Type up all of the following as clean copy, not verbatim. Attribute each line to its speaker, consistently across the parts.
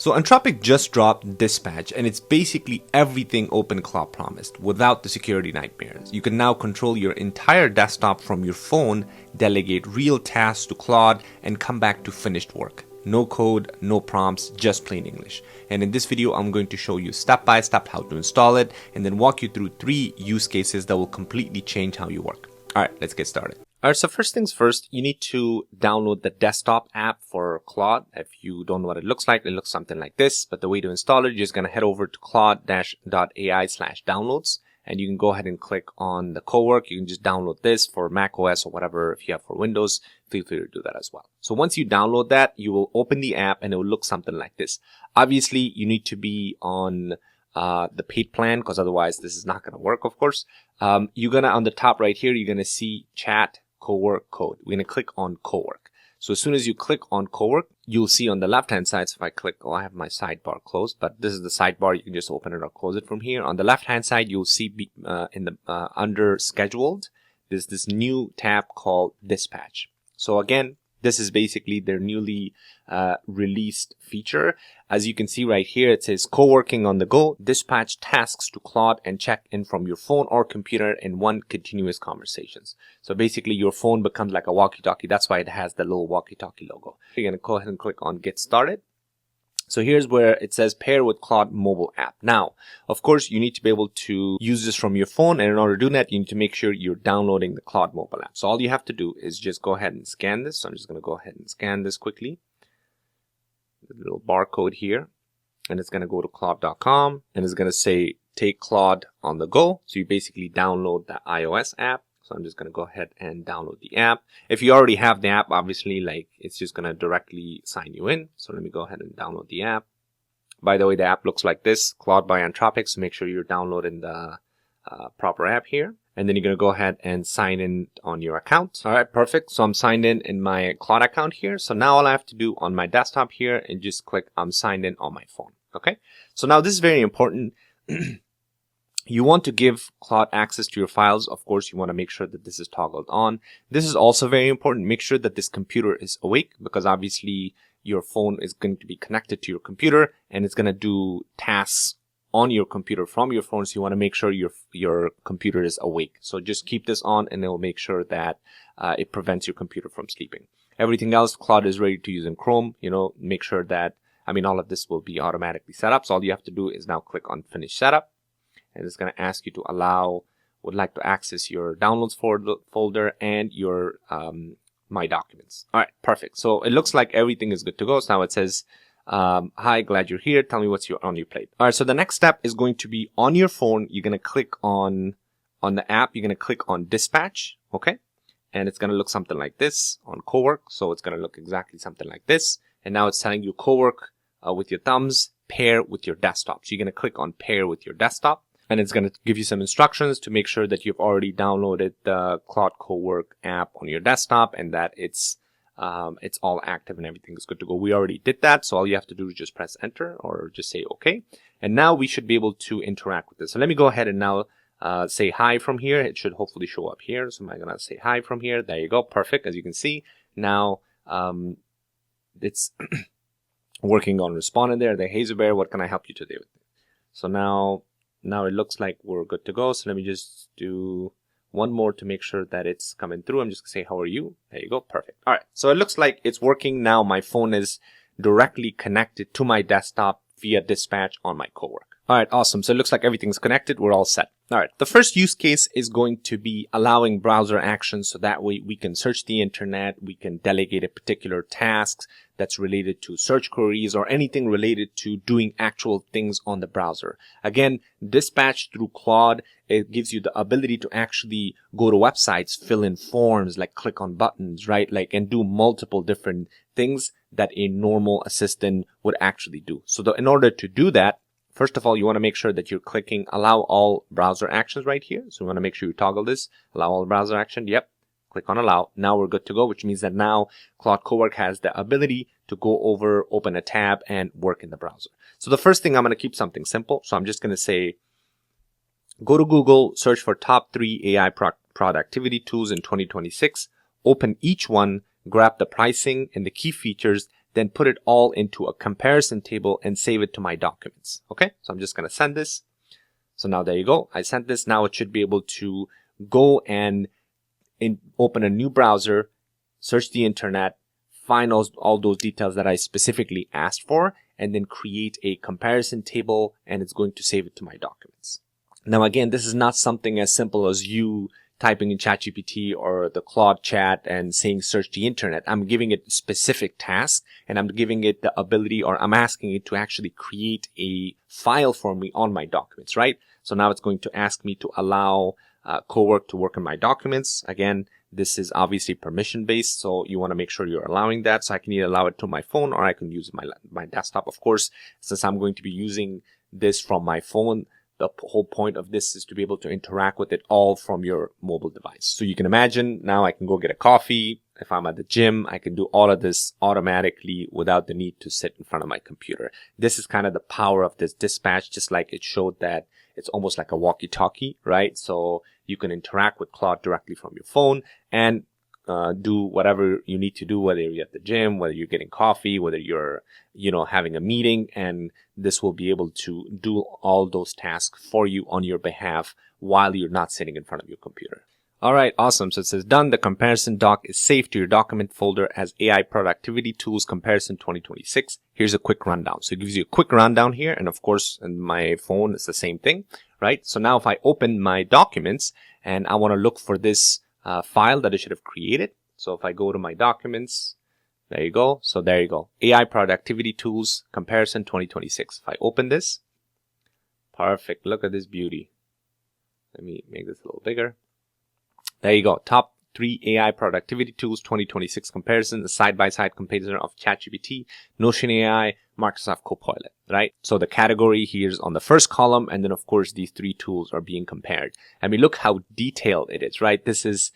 Speaker 1: So Anthropic just dropped Dispatch, and it's basically everything OpenClaw promised without the security nightmares. You can now control your entire desktop from your phone, delegate real tasks to Claude, and come back to finished work. No code, no prompts, just plain English. And in this video, I'm going to show you step by step how to install it, and then walk you through 3 use cases that will completely change how you work. All right, let's get started. All right, so first things first, you need to download the desktop app for Claude. If you don't know what it looks something like this. But the way to install it, you're just going to head over to claude-.ai/downloads. And you can go ahead and click on the cowork. You can just download this for Mac OS or whatever. If you have for Windows, feel free to do that as well. So once you download that, you will open the app and it will look something like this. Obviously, you need to be on the paid plan, because otherwise this is not going to work, of course. You're going to, on the top right here, you're going to see chat, cowork, code. We're going to click on cowork. So as soon as you click on cowork, you'll see on the left hand side. So if I click, I have my sidebar closed, but this is the sidebar. You can just open it or close it from here. On the left hand side, you'll see in the under scheduled, there's this new tab called Dispatch. So again, this is basically their newly released feature. As you can see right here, it says co-working on the go, dispatch tasks to Claude and check in from your phone or computer in one continuous conversations. So basically your phone becomes like a walkie-talkie. That's why it has the little walkie-talkie logo. You're going to go ahead and click on get started. So here's where it says pair with Claude mobile app. Now, of course, you need to be able to use this from your phone. And in order to do that, you need to make sure you're downloading the Claude mobile app. So all you have to do is just go ahead and scan this. So I'm just going to go ahead and scan this quickly. The little barcode here. And it's going to go to Claude.com. And it's going to say take Claude on the go. So you basically download the iOS app. So I'm just going to go ahead and download the app. If you already have the app, obviously, like it's just going to directly sign you in. So let me go ahead and download the app. By the way, the app looks like this, Claude by Anthropic. So make sure you're downloading the proper app here. And then you're going to go ahead and sign in on your account. All right, perfect. So I'm signed in my Claude account here. So now all I have to do on my desktop here and just click I'm signed in on my phone. Okay. So now this is very important. You want to give Claude access to your files. Of course, you want to make sure that this is toggled on. This is also very important. Make sure that this computer is awake, because obviously your phone is going to be connected to your computer and it's going to do tasks on your computer from your phone. So you want to make sure your computer is awake. So just keep this on and it will make sure that it prevents your computer from sleeping. Everything else, Claude is ready to use in Chrome. Make sure that, all of this will be automatically set up. So all you have to do is now click on finish setup. And it's going to ask you to would like to access your downloads folder and your My Documents. All right, perfect. So it looks like everything is good to go. So now it says, hi, glad you're here. Tell me what's on your plate. All right, so the next step is going to be on your phone. You're going to click on the app. You're going to click on Dispatch, okay? And it's going to look something like this on Cowork. So it's going to look exactly something like this. And now it's telling you Cowork with your thumbs, pair with your desktop. So you're going to click on pair with your desktop. And it's going to give you some instructions to make sure that you've already downloaded the Claude Cowork app on your desktop and that it's all active and everything is good to go. We already did that. So all you have to do is just press enter or just say OK. And now we should be able to interact with this. So let me go ahead and now say hi from here. It should hopefully show up here. So I'm going to say hi from here. There you go. Perfect. As you can see, now it's working on responding there. The Hazel Bear, what can I help you today with? So now it looks like we're good to go. So let me just do one more to make sure that it's coming through. I'm just going to say, how are you? There you go. Perfect. All right. So it looks like it's working now. My phone is directly connected to my desktop via Dispatch on my cowork. All right. Awesome. So it looks like everything's connected. We're all set. All right. The first use case is going to be allowing browser actions. So that way we can search the internet. We can delegate a particular task that's related to search queries or anything related to doing actual things on the browser. Again, Dispatch through Claude, it gives you the ability to actually go to websites, fill in forms, like click on buttons, right? And do multiple different things that a normal assistant would actually do. So in order to do that, first of all, you want to make sure that you're clicking allow all browser actions right here. So you want to make sure you toggle this, allow all browser action. Yep. Click on allow. Now we're good to go, which means that now Claude Cowork has the ability to go over, open a tab and work in the browser. So the first thing, I'm going to keep something simple. So I'm just going to say, go to Google, search for top 3 AI productivity tools in 2026, open each one, grab the pricing and the key features, then put it all into a comparison table and save it to my documents. Okay, so I'm just going to send this. So now there you go. I sent this. Now it should be able to go and open a new browser, search the internet, find all those details that I specifically asked for, and then create a comparison table, and it's going to save it to my documents. Now, again, this is not something as simple as you typing in ChatGPT or the Claude chat and saying search the internet. I'm giving it a specific task, and I'm giving it the ability, or I'm asking it to actually create a file for me on my documents, right? So now it's going to ask me to allow Cowork to work on my documents. Again, this is obviously permission based, so you want to make sure you're allowing that. So I can either allow it to my phone or I can use my desktop. Of course, since I'm going to be using this from my phone, the whole point of this is to be able to interact with it all from your mobile device. So you can imagine now I can go get a coffee. If I'm at the gym, I can do all of this automatically without the need to sit in front of my computer. This is kind of the power of this dispatch, just like it showed that it's almost like a walkie-talkie, right? So you can interact with Claude directly from your phone and do whatever you need to do, whether you're at the gym, whether you're getting coffee, whether you're, having a meeting, and this will be able to do all those tasks for you on your behalf while you're not sitting in front of your computer. All right, awesome. So it says done. The comparison doc is saved to your document folder as AI Productivity Tools Comparison 2026. Here's a quick rundown. So it gives you a quick rundown here. And of course, in my phone, it's the same thing, right? So now if I open my documents and I want to look for this file that I should have created. So if I go to my documents, there you go. So there you go. AI Productivity Tools Comparison 2026. If I open this, perfect. Look at this beauty. Let me make this a little bigger. There you go. Top 3 AI Productivity Tools 2026 comparison, a side-by-side comparison of ChatGPT, Notion AI, Microsoft Copilot, right? So the category here is on the first column, and then of course these 3 tools are being compared. I mean, look how detailed it is, right? This is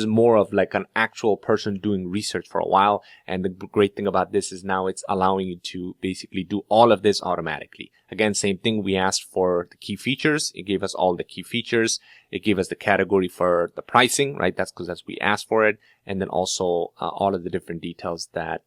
Speaker 1: more of like an actual person doing research for a while, and the great thing about this is now it's allowing you to basically do all of this automatically. Again, same thing. We asked for the key features. It gave us all the key features. It gave us the category for the pricing, right? That's because we asked for it, and then also all of the different details that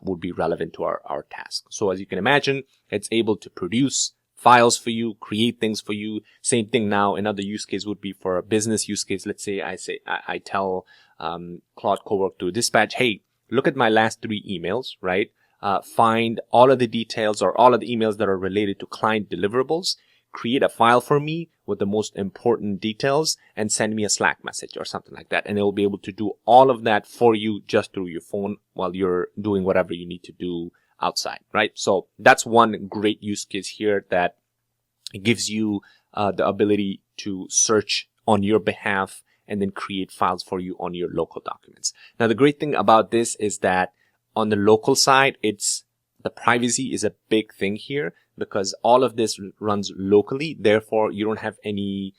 Speaker 1: would be relevant to our task. So as you can imagine, it's able to produce files for you, create things for you. Same thing now. Another use case would be for a business use case. Let's say I tell Claude Cowork to dispatch, hey, look at my last 3 emails, right? Find all of the details or all of the emails that are related to client deliverables, create a file for me with the most important details, and send me a Slack message or something like that. And it will be able to do all of that for you just through your phone while you're doing whatever you need to do outside, right? So that's one great use case here that gives you the ability to search on your behalf and then create files for you on your local documents. Now, the great thing about this is that on the local side, the privacy is a big thing here because all of this runs locally. Therefore, you don't have any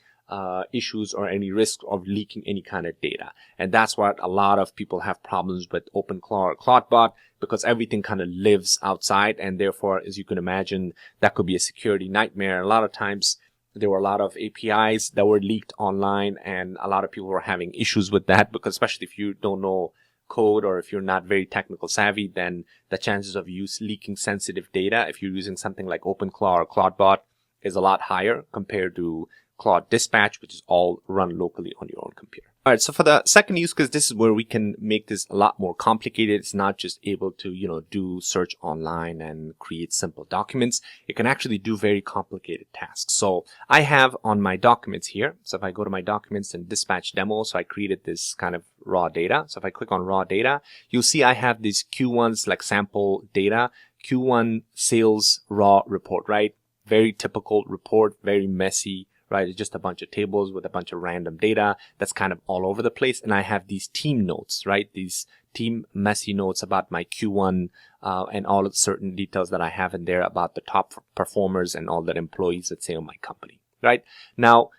Speaker 1: issues or any risk of leaking any kind of data. And that's what a lot of people have problems with OpenClaw or Clawdbot, because everything kind of lives outside. And therefore, as you can imagine, that could be a security nightmare. A lot of times there were a lot of APIs that were leaked online, and a lot of people were having issues with that, because especially if you don't know code or if you're not very technical savvy, then the chances of you leaking sensitive data if you're using something like OpenClaw or Clawdbot is a lot higher compared to Claude Dispatch, which is all run locally on your own computer. All right, so for the second use case, this is where we can make this a lot more complicated. It's not just able to, do search online and create simple documents. It can actually do very complicated tasks. So I have on my documents here. So if I go to my documents and dispatch demo, so I created this kind of raw data. So if I click on raw data, you'll see I have these Q1s like sample data, Q1 sales raw report, right? Very typical report, very messy, right? It's just a bunch of tables with a bunch of random data that's kind of all over the place. And I have these team notes, right? These team messy notes about my Q1 and all of the certain details that I have in there about the top performers and all the employees, let's say, of my company, right? Now,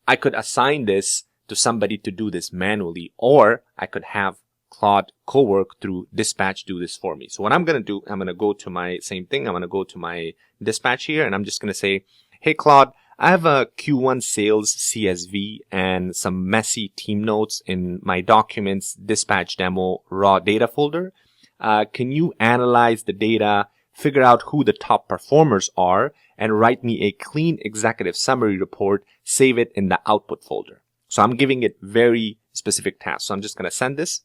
Speaker 1: I could assign this to somebody to do this manually, or I could have Claude Cowork through Dispatch do this for me. So what I'm going to do, I'm going to go to my same thing. I'm going to go to my Dispatch here, and I'm just going to say, hey, Claude, I have a Q1 sales CSV and some messy team notes in my documents dispatch demo raw data folder. can you analyze the data, figure out who the top performers are, and write me a clean executive summary report, save it in the output folder. So I'm giving it very specific tasks. So I'm just going to send this.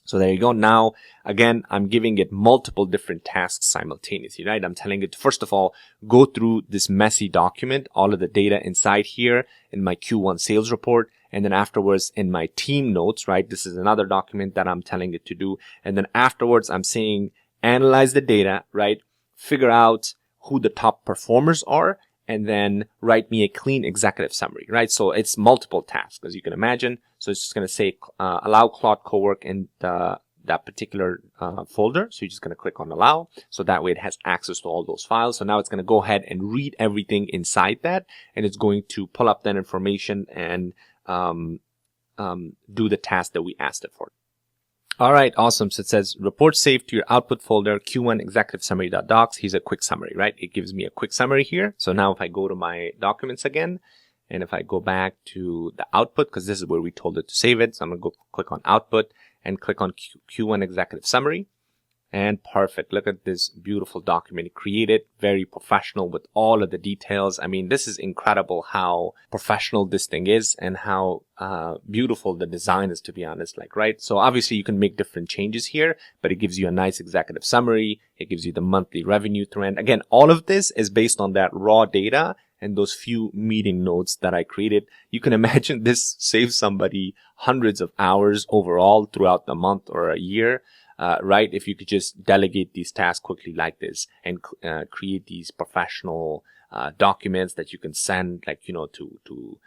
Speaker 1: So there you go. Now, again, I'm giving it multiple different tasks simultaneously, right? I'm telling it, first of all, go through this messy document, all of the data inside here in my Q1 sales report. And then afterwards in my team notes, right? This is another document that I'm telling it to do. And then afterwards, I'm saying, analyze the data, right? Figure out who the top performers are, and then write me a clean executive summary, right? So it's multiple tasks, as you can imagine. So it's just going to say, allow Claude Cowork in that particular folder. So you're just going to click on allow. So that way it has access to all those files. So now it's going to go ahead and read everything inside that. And it's going to pull up that information and do the task that we asked it for. All right, awesome. So it says report saved to your output folder, Q1 executive summary.docs. Here's a quick summary, right? It gives me a quick summary here. So now if I go to my documents again, and if I go back to the output, because this is where we told it to save it. So I'm going to go click on output and click on Q1 executive summary. And perfect. Look at this beautiful document created, very professional with all of the details. I mean, this is incredible how professional this thing is and how beautiful the design is, to be honest, like, right? So obviously you can make different changes here, but it gives you a nice executive summary. It gives you the monthly revenue trend. Again, all of this is based on that raw data and those few meeting notes that I created. You can imagine this saves somebody hundreds of hours overall throughout the month or a year. Right? If you could just delegate these tasks quickly like this and create these professional documents that you can send, like, you know, to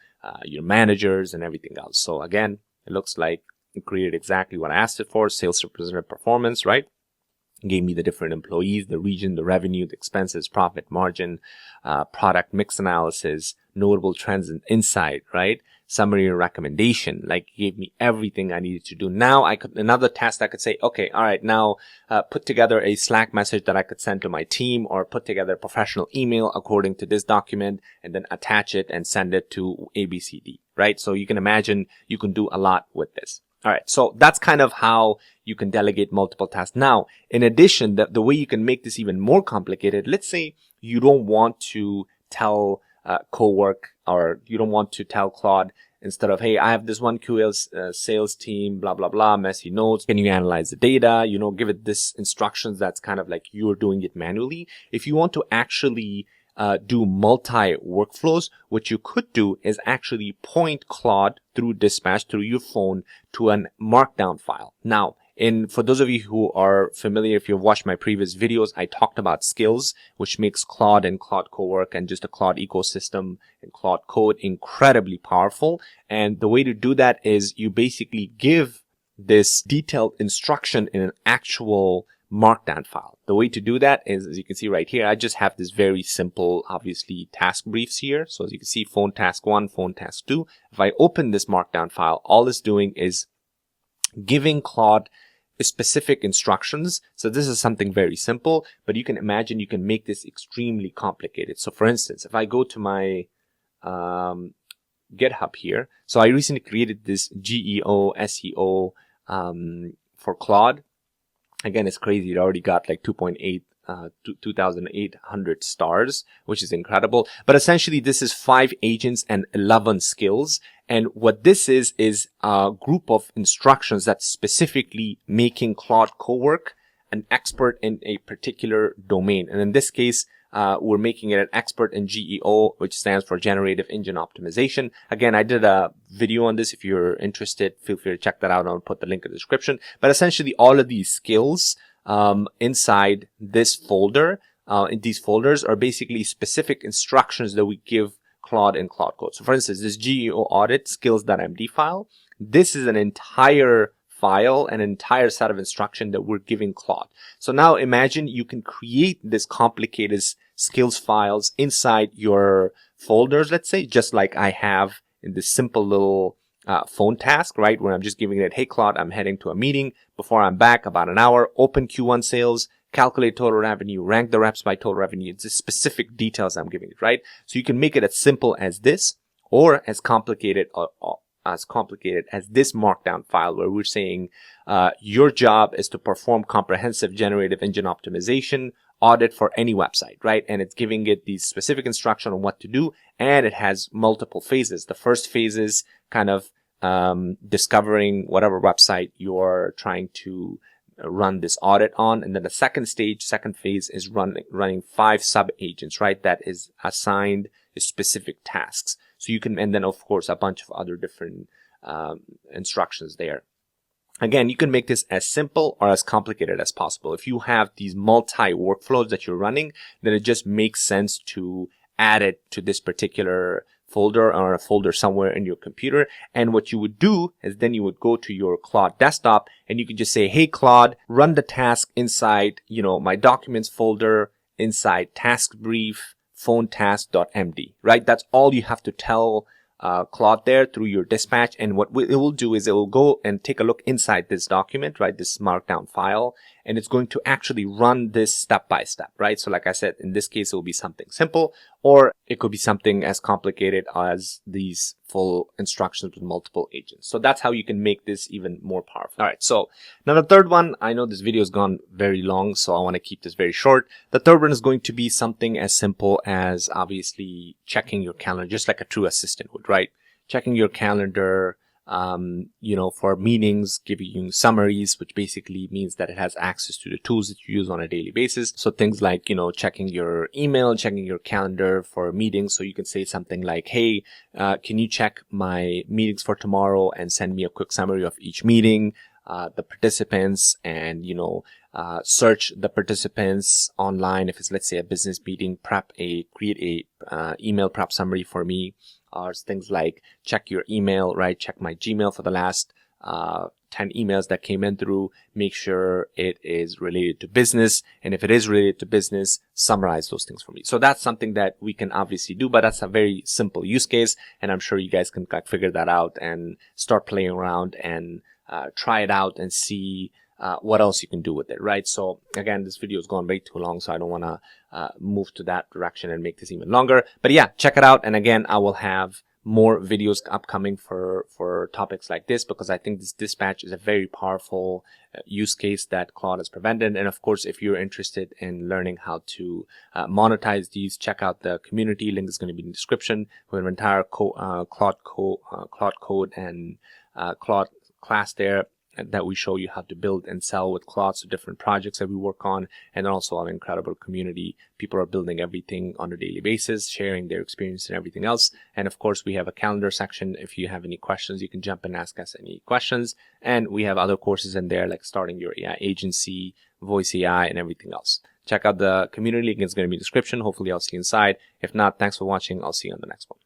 Speaker 1: your managers and everything else. So again, it looks like it created exactly what I asked it for. Sales representative performance, right? Gave me the different employees, the region, the revenue, the expenses, profit margin, product mix analysis, notable trends and insight, right? Summary and recommendation, like gave me everything I needed to do. Now another task I could say, okay, all right, now put together a Slack message that I could send to my team, or put together a professional email according to this document, and then attach it and send it to ABCD, right? So you can imagine you can do a lot with this. All right, so that's kind of how you can delegate multiple tasks. Now, in addition, the way you can make this even more complicated, let's say you don't want to tell Cowork, or you don't want to tell Claude, instead of, hey, I have this one QL sales team, blah, blah, blah, messy notes. Can you analyze the data? You know, give it this instructions that's kind of like you're doing it manually. If you want to actually do multi workflows, what you could do is actually point Claude through Dispatch, through your phone, to a markdown file. Now, for those of you who are familiar, if you've watched my previous videos, I talked about skills, which makes Claude and Claude Cowork and just a Claude ecosystem and Claude Code incredibly powerful. And the way to do that is you basically give this detailed instruction in an actual markdown file. The way to do that is, as you can see right here, I just have this very simple, obviously, task briefs here. So as you can see, phone task 1, phone task 2. If I open this markdown file, all it's doing is giving Claude specific instructions. So this is something very simple, but you can imagine you can make this extremely complicated. So for instance, if I go to my GitHub here, so I recently created this GEO SEO for Claude. Again, it's crazy. It already got like 2,800 stars, which is incredible. But essentially, this is 5 agents and 11 skills. And what this is a group of instructions that's specifically making Claude Cowork an expert in a particular domain. And in this case, we're making it an expert in GEO, which stands for Generative Engine Optimization. Again, I did a video on this. If you're interested, feel free to check that out. I'll put the link in the description. But essentially, all of these skills inside this folder, in these folders, are basically specific instructions that we give Claude in Claude Code. So for instance, this GEO audit skills.md file, this is an entire file, an entire set of instruction that we're giving Claude. So now imagine you can create this complicated skills files inside your folders, let's say, just like I have in this simple little phone task, right? Where I'm just giving it, hey, Claude, I'm heading to a meeting. Before I'm back, about an hour, open Q1 sales, calculate total revenue, rank the reps by total revenue. It's the specific details I'm giving it, right? So you can make it as simple as this or as complicated as complicated as this markdown file where we're saying your job is to perform comprehensive generative engine optimization audit for any website, right? And it's giving it the specific instruction on what to do, and it has multiple phases. The first phase is kind of discovering whatever website you're trying to run this audit on, and then the second phase is running 5 sub agents, right? That is assigned specific tasks. So you can, and then of course a bunch of other different instructions there. Again, you can make this as simple or as complicated as possible. If you have these multi workflows that you're running, then it just makes sense to add it to this particular folder or a folder somewhere in your computer. And what you would do is then you would go to your Claude desktop and you can just say, hey, Claude, run the task inside, my documents folder inside task brief phone task.md, right? That's all you have to tell Claude there through your dispatch. And what it will do is it will go and take a look inside this document, right? This markdown file, and it's going to actually run this step by step, right? So like I said, in this case, it will be something simple, or it could be something as complicated as these full instructions with multiple agents. So that's how you can make this even more powerful. All right. So now the third one, I know this video has gone very long, so I want to keep this very short. The third one is going to be something as simple as obviously checking your calendar, just like a true assistant would, right? Checking your calendar, for meetings, giving you summaries, which basically means that it has access to the tools that you use on a daily basis. So things like, checking your email, checking your calendar for meetings. So you can say something like, hey, can you check my meetings for tomorrow and send me a quick summary of each meeting, the participants, and, search the participants online. If it's, let's say, a business meeting, create a email prep summary for me. Or things like check your email, right? Check my Gmail for the last 10 emails that came in through. Make sure it is related to business. And if it is related to business, summarize those things for me. So that's something that we can obviously do, but that's a very simple use case. And I'm sure you guys can figure that out and start playing around and try it out and see what else you can do with it, right? So again, this video has gone way too long, so I don't want to move to that direction and make this even longer. But yeah, check it out. And again, I will have more videos upcoming for topics like this, because I think this dispatch is a very powerful use case that Claude has prevented. And of course, if you're interested in learning how to monetize these, check out the community. Link is going to be in the description with an entire Claude code and Claude class there that we show you how to build and sell with Claude, so different projects that we work on, and also an incredible community. People are building everything on a daily basis, sharing their experience and everything else. And of course, we have a calendar section. If you have any questions, you can jump and ask us any questions. And we have other courses in there, like starting your AI agency, voice AI, and everything else. Check out the community link. It's going to be in the description. Hopefully I'll see you inside. If not, thanks for watching. I'll see you on the next one.